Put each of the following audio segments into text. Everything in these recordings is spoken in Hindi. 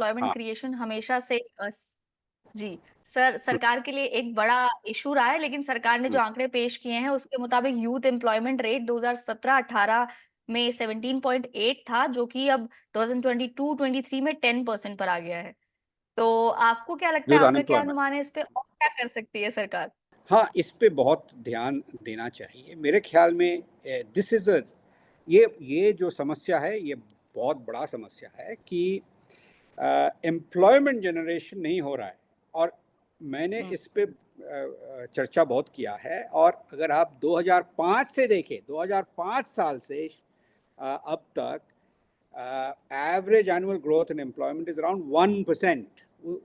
एम्प्लॉयमेंट हाँ, क्रिएशन हमेशा से जी, हुँ, सरकार के लिए एक बड़ा इश्यू रहा है, लेकिन सरकार ने हुँ। जो आंकड़े पेश किए हैं, उसके मुताबिक यूथ एम्प्लॉयमेंट रेट 2017-18 में 17.8 था, जो कि अब 2022-23 में 10% पर आ गया है। तो आपको क्या लगता है, यूथ आपका क्या अनएम्प्लॉयमेंट। अनुमान है इस पे और क्या कर सकती है सरकार? हाँ, इस पे बहुत ध्यान देना चाहिए। मेरे ख़्याल में दिस इज़ अ ये जो समस्या है, ये बहुत बड़ा समस्या है कि एम्प्लॉयमेंट जनरेशन नहीं हो रहा है और मैंने हुँ, इस पे चर्चा बहुत किया है और अगर आप 2005 से देखें, 2005 साल से अब तक average annual growth in employment is around 1%,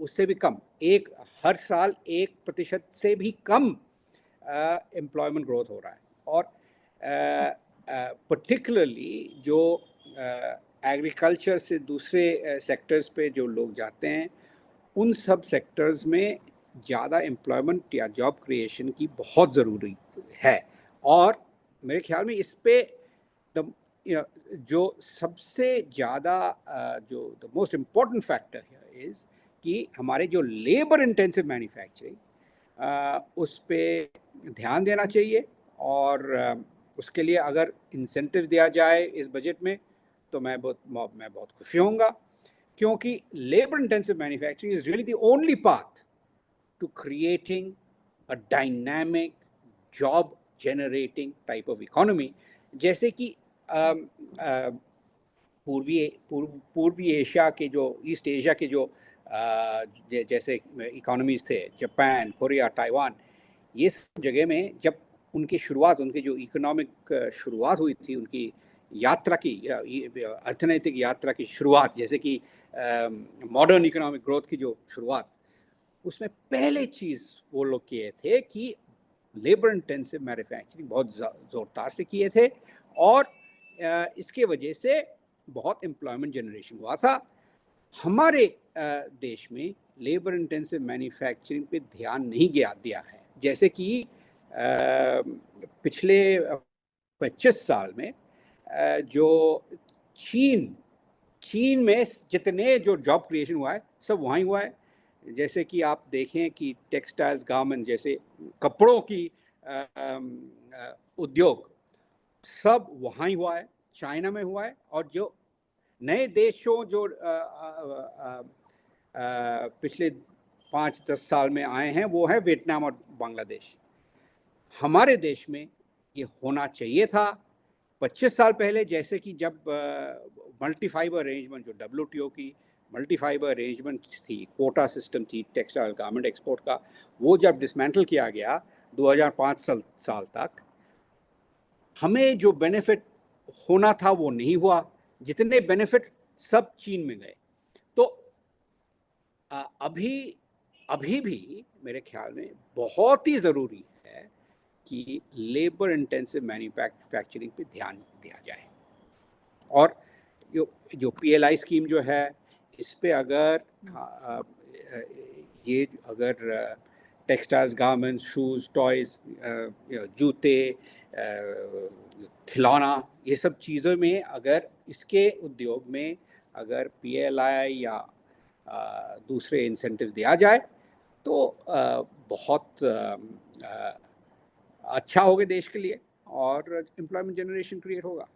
उससे भी कम, एक हर साल 1% से भी कम एम्प्लॉयमेंट ग्रोथ हो रहा है और पर्टिकुलरली जो एग्रीकल्चर से दूसरे सेक्टर्स पे जो लोग जाते हैं उन सब सेक्टर्स में ज़्यादा एम्प्लॉयमेंट या जॉब क्रिएशन की बहुत ज़रूरी है और मेरे ख्याल में इस पे द जो सबसे ज़्यादा जो द मोस्ट इम्पॉर्टेंट फैक्टर है इज़ कि हमारे जो लेबर इंटेंसिव मैन्युफैक्चरिंग उस पे ध्यान देना चाहिए और उसके लिए अगर इंसेंटिव दिया जाए इस बजट में तो मैं बहुत खुशी होऊंगा क्योंकि labour intensive manufacturing is really the only path to creating a dynamic job generating type of economy जैसे कि अम, अ, पूर्वी एशिया के जो ईस्ट एशिया के जो जैसे इकोनॉमीज थे जापान कोरिया ताइवान ये सब जगह में जब उनकी शुरुआत उनकी जो इकोनॉमिक शुरुआत हुई थी उनकी यात्रा की अर्थनैतिक यात्रा की शुरुआत जैसे कि मॉडर्न इकोनॉमिक ग्रोथ की जो शुरुआत उसमें पहले चीज़ वो लोग किए थे कि लेबर इंटेंसिव मैन्युफैक्चरिंग बहुत ज़ोरदार से किए थे और इसके वजह से बहुत एम्प्लॉयमेंट जनरेशन हुआ था हमारे देश में लेबर इंटेंसिव मैन्युफैक्चरिंग पे ध्यान नहीं गया दिया है जैसे कि पिछले 25 साल में जो चीन चीन में जितने जो जॉब क्रिएशन हुआ है सब वहाँ ही हुआ है जैसे कि आप देखें कि टेक्सटाइल्स गारमेंट जैसे कपड़ों की उद्योग सब वहाँ ही हुआ है चाइना में हुआ है और जो नए देशों जो पिछले 5-10 साल में आए हैं वो है वियतनाम और बांग्लादेश हमारे देश में ये होना चाहिए था 25 साल पहले जैसे कि जब मल्टी फाइबर अरेंजमेंट जो डब्ल्यूटीओ की मल्टी फाइबर अरेंजमेंट थी कोटा सिस्टम थी टेक्सटाइल गारमेंट एक्सपोर्ट का वो जब डिसमेंटल किया गया 2005 साल तक हमें जो बेनिफिट होना था वो नहीं हुआ जितने बेनिफिट सब चीन में गए तो अभी अभी भी मेरे ख्याल में बहुत ही ज़रूरी है कि लेबर इंटेंसिव मैन्युफैक्चरिंग पे ध्यान दिया जाए और जो पीएलआई स्कीम जो है इस पे अगर ये अगर टेक्सटाइल्स गारमेंट्स शूज़ टॉयज़ जूते खिलौना ये सब चीज़ों में अगर इसके उद्योग में अगर पीएलआई या दूसरे इंसेंटिव दिया जाए तो बहुत अच्छा होगा देश के लिए और एम्प्लॉयमेंट जनरेशन क्रिएट होगा